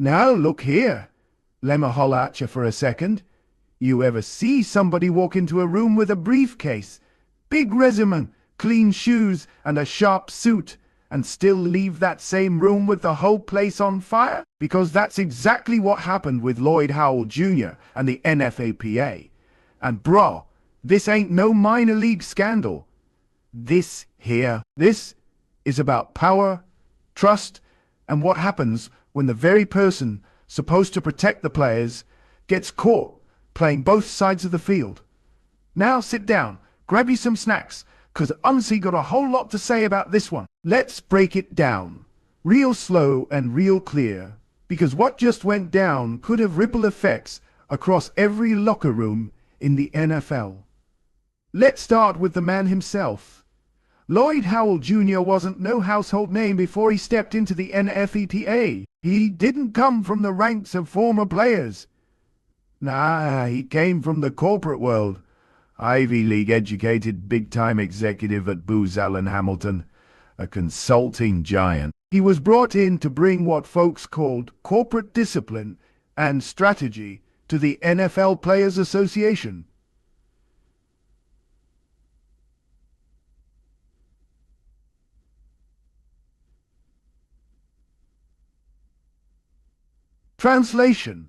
Now look here, lemme holler at you for a second. You ever see somebody walk into a room with a briefcase, big resume, clean shoes, and a sharp suit, and still leave that same room with the whole place on fire? Because that's exactly what happened with Lloyd Howell Jr. and the NFLPA. And bro, this ain't no minor league scandal. This is about power, trust, and what happens when the very person supposed to protect the players gets caught playing both sides of the field. Now sit down, grab you some snacks, cause honestly got a whole lot to say about this one. Let's break it down, real slow and real clear, because what just went down could have ripple effects across every locker room in the NFL. Let's start with the man himself. Lloyd Howell Jr. wasn't no household name before he stepped into the NFLPA. He didn't come from the ranks of former players. Nah, he came from the corporate world. Ivy League educated big-time executive at Booz Allen Hamilton, a consulting giant. He was brought in to bring what folks called corporate discipline and strategy to the NFL Players Association. Translation: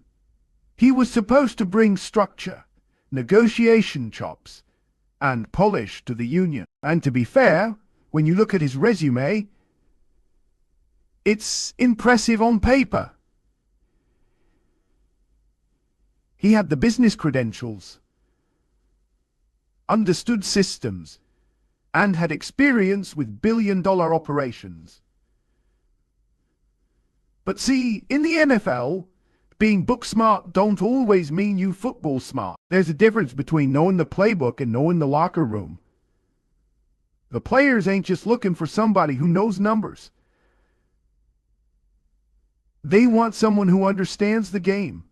he was supposed to bring structure, negotiation chops, and polish to the union. And to be fair, when you look at his resume, it's impressive on paper. He had the business credentials, understood systems, and had experience with billion-dollar operations. But see, in the NFL, being book smart don't always mean you football smart. There's a difference between knowing the playbook and knowing the locker room. The players ain't just looking for somebody who knows numbers. They want someone who understands the game.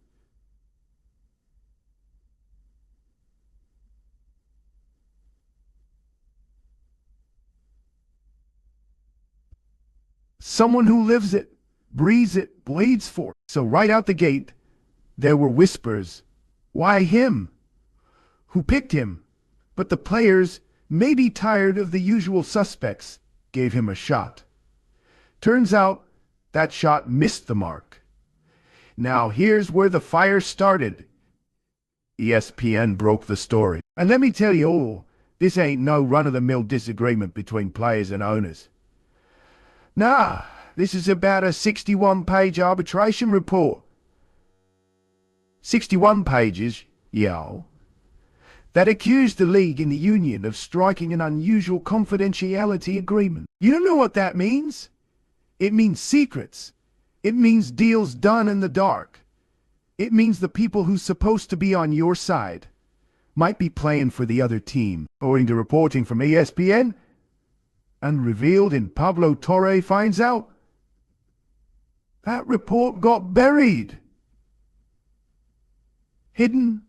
Someone who lives it, breathes it, bleeds for it. So right out the gate, there were whispers. Why him? Who picked him? But the players, maybe tired of the usual suspects, gave him a shot. Turns out that shot missed the mark. Now here's where the fire started. ESPN broke the story. And let me tell you all, this ain't no run-of-the-mill disagreement between players and owners. Nah, this is about a 61-page arbitration report. 61 pages, yo, that accused the league and the union of striking an unusual confidentiality agreement. You don't know what that means? It means secrets. It means deals done in the dark. It means the people who's supposed to be on your side might be playing for the other team, according to reporting from ESPN, and revealed in Pablo Torre finds out. That report got buried. Hidden.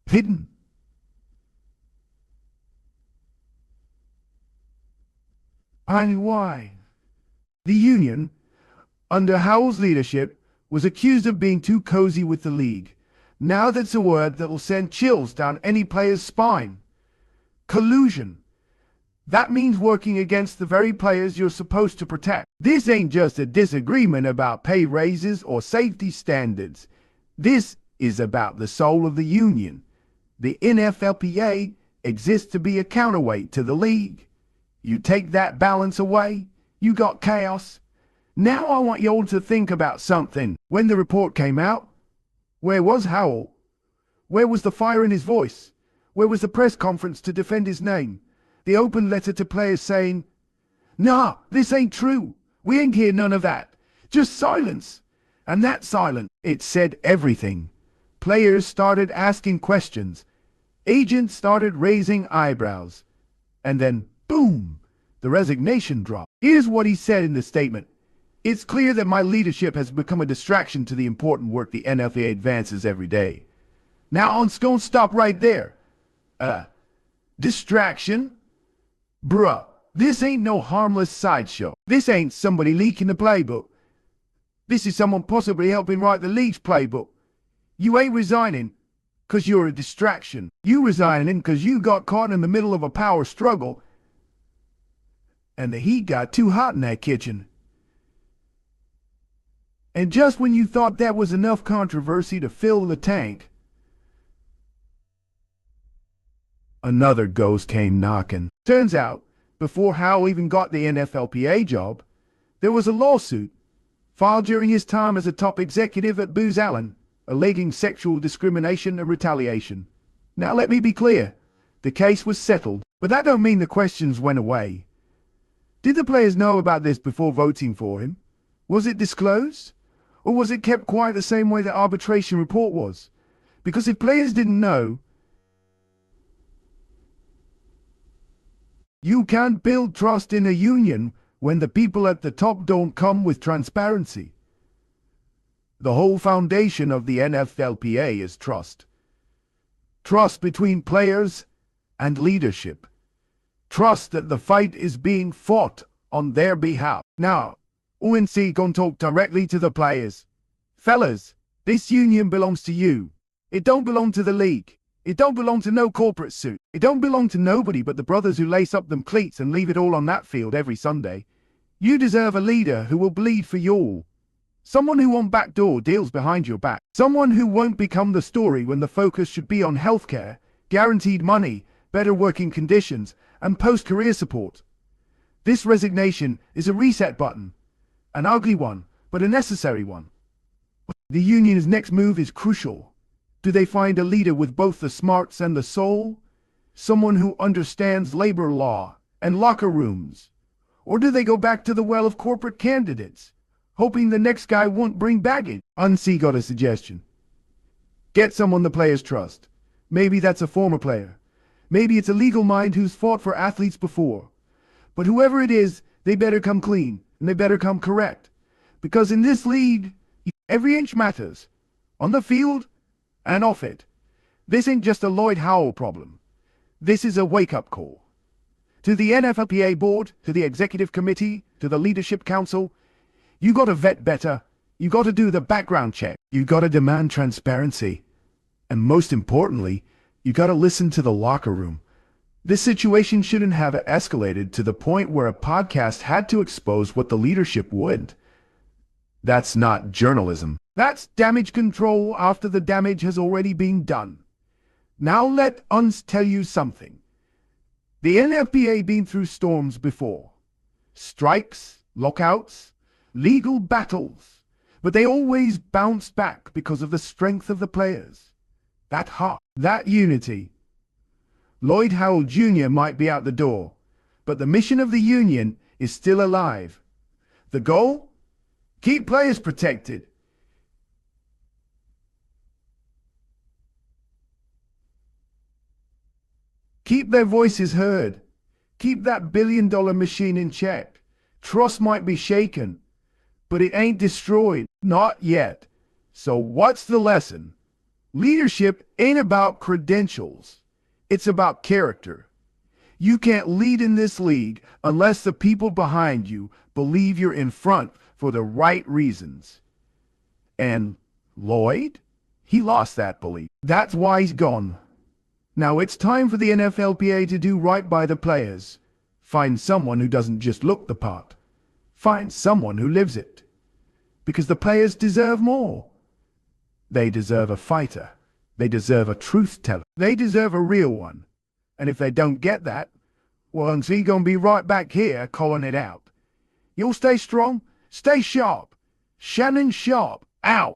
Hidden. And why? The union, under Howell's leadership, was accused of being too cozy with the league. Now that's a word that will send chills down any player's spine. Collusion. That means working against the very players you're supposed to protect. This ain't just a disagreement about pay raises or safety standards. This is about the soul of the union. The NFLPA exists to be a counterweight to the league. You take that balance away, you got chaos. Now I want you all to think about something. When the report came out, where was Howell? Where was the fire in his voice? Where was the press conference to defend his name? The open letter to players saying, "Nah, this ain't true. We ain't hear none of that. Just silence." And that silence, it said everything. Players started asking questions. Agents started raising eyebrows. And then, boom, the resignation dropped. Here's what he said in the statement. "It's clear that my leadership has become a distraction to the important work the NFLPA advances every day." Now, I'm going to stop right there. Distraction? Bruh, this ain't no harmless sideshow. This ain't somebody leaking the playbook. This is someone possibly helping write the league's playbook. You ain't resigning because you're a distraction. You resigning because you got caught in the middle of a power struggle and the heat got too hot in that kitchen. And just when you thought that was enough controversy to fill the tank, another ghost came knocking. Turns out, before Howell even got the NFLPA job, there was a lawsuit filed during his time as a top executive at Booz Allen, alleging sexual discrimination and retaliation. Now let me be clear, the case was settled, but that don't mean the questions went away. Did the players know about this before voting for him? Was it disclosed? Or was it kept quiet the same way the arbitration report was? Because if players didn't know, you can't build trust in a union when the people at the top don't come with transparency. The whole foundation of the NFLPA is trust. Trust between players and leadership. Trust that the fight is being fought on their behalf. Now, UNC gonna talk directly to the players. Fellas, this union belongs to you. It don't belong to the league. It don't belong to no corporate suit. It don't belong to nobody but the brothers who lace up them cleats and leave it all on that field every Sunday. You deserve a leader who will bleed for you all. Someone who won't backdoor deals behind your back. Someone who won't become the story when the focus should be on healthcare, guaranteed money, better working conditions, and post-career support. This resignation is a reset button. An ugly one, but a necessary one. The union's next move is crucial. Do they find a leader with both the smarts and the soul? Someone who understands labor law and locker rooms? Or do they go back to the well of corporate candidates, hoping the next guy won't bring baggage? UNC got a suggestion. Get someone the players trust. Maybe that's a former player. Maybe it's a legal mind who's fought for athletes before. But whoever it is, they better come clean, and they better come correct. Because in this league, every inch matters. On the field and off it. This ain't just a Lloyd Howell problem. This is a wake-up call. To the NFLPA board, to the executive committee, to the leadership council, you gotta vet better. You gotta do the background check. You gotta demand transparency. And most importantly, you gotta listen to the locker room. This situation shouldn't have escalated to the point where a podcast had to expose what the leadership wouldn't. That's not journalism. That's damage control after the damage has already been done. Now let us tell you something. The NFLPA been through storms before. Strikes, lockouts, legal battles. But they always bounce back because of the strength of the players. That heart, that unity. Lloyd Howell Jr. might be out the door, but the mission of the union is still alive. The goal? Keep players protected. Keep their voices heard. Keep that billion-dollar machine in check. Trust might be shaken, but it ain't destroyed. Not yet. So what's the lesson? Leadership ain't about credentials. It's about character. You can't lead in this league unless the people behind you believe you're in front for the right reasons. And Lloyd? He lost that belief. That's why he's gone. Now it's time for the NFLPA to do right by the players. Find someone who doesn't just look the part. Find someone who lives it. Because the players deserve more. They deserve a fighter. They deserve a truth teller. They deserve a real one. And if they don't get that, well, he's gonna be right back here calling it out. You'll stay strong, stay sharp. Shannon Sharp, out.